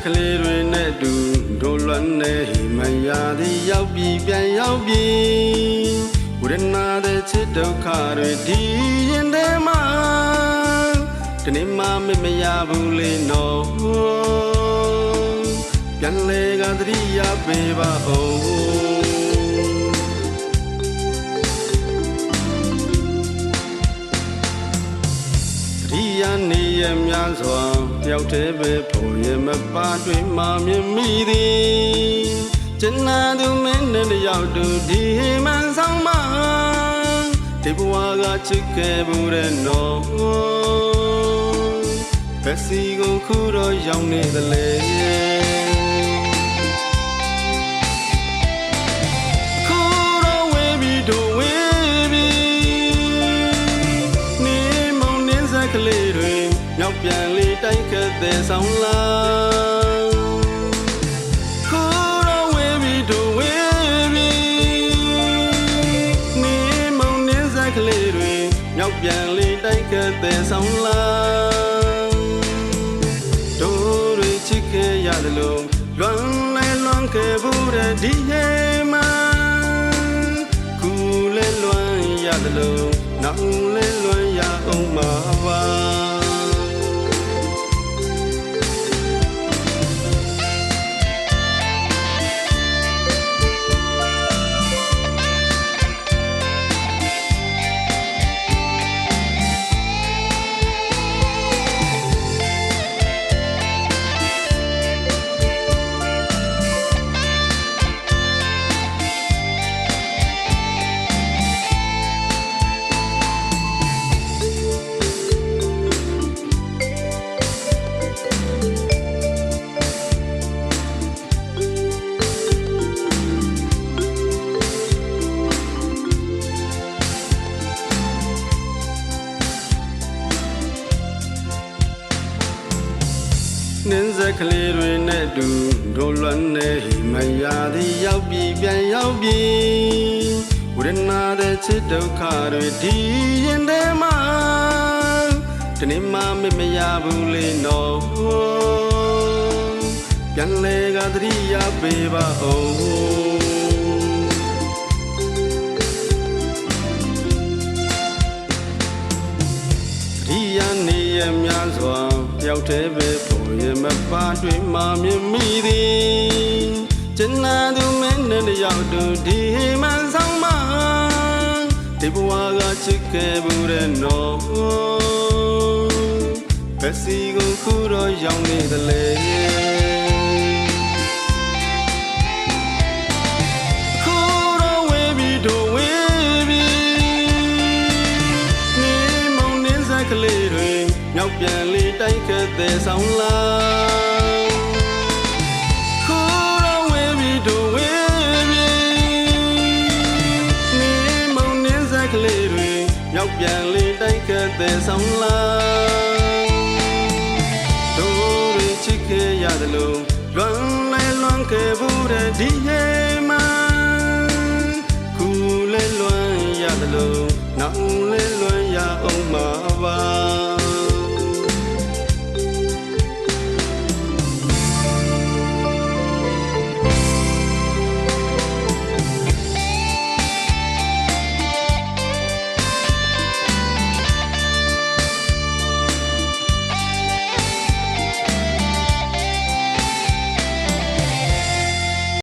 ကလေးတွေနဲ့တူဒိုလွမ်းနေမရသည်ရောက်ပြီးပြန်ရောက်ပြီးဝရဏတဲ့ချစ်ဒုက္ခတွေဒီရင်ထဲမှာဒီနေ့မှမရဘူးလေနော်ပြန်လေကသတိရပေးပါဦးရနေရများစွာရောက်တဲ့ပဲဖို့ရမပါတွေ့မှမြင်မိသည်ကျန်နာသူမင်းနဲ့တယောက်တူဒီမှန်ဆောင်မဒီဘဝကချစ်ခဲ့ဘူးတဲ့နော်ဘယ်စီကိုခုတော့ရောက်နေသလဲပြန်လေတိုက်ခတ်တဲ့ဆောင်လာခိုးတော့ဝေးပြီးတို့ဝေးပြီးနေမုံနေစက်ကလေးတွေမြောက်ပြန်လေတိုက်ခတ်တဲ့ဆောင်လာတို့တွေချစ်ခဲ့ရတယ်လို့လွန်လဲလွန်ခဲ့ဘူးတဲ့ဒီဟဲမှာကူလဲလွန်ရတယ်လို့နောက်လဲလွန်ရအောင်မှာပါနင်းစက်ကလေးတွေနဲ့တူဒိုလွမ်းနေမရသည်ရောက်ပြီးပြန်ရောက်ပြီးဝရဏတဲ့ချစ်ဒုက္ခတွေဒီရင်ထဲမှာဒီနေ့မှမရဘူးလေနော်ပြန်လေကသတိရပေးပါဦးဒီရနေရများစွာရောက်တဲ့ပဲဖို့ရမပါတွေ့မှမြင်မိသည်ကျန်နာသူမင်းနဲ့တယောက်တူဒီမှန်ဆောင်မဒီဘဝကချစ်ခဲ့ဘူးတဲ့နော်ဘယ်စီကိုခုတော့ရောက်နေသလဲမြောက်ပြန်လေတိုက်ခတ်တဲ့ဆောင်လာခိုးတော့ဝေးပြီးတို့ဝေးပြီးနေမုံနေစက်ကလေးတွေမြောက်ပြန်လေတိုက်ခတ်တဲ့ဆောင်လာတို့တွေချစ်ခဲ့ရတယ်လို့လွန်လဲလွန်ခဲ့ဘူးတဲ့ဒီဟဲမှာကူလဲလွန်ရတယ်လို့နောက်လဲလွန်ရအောင်မှာပါ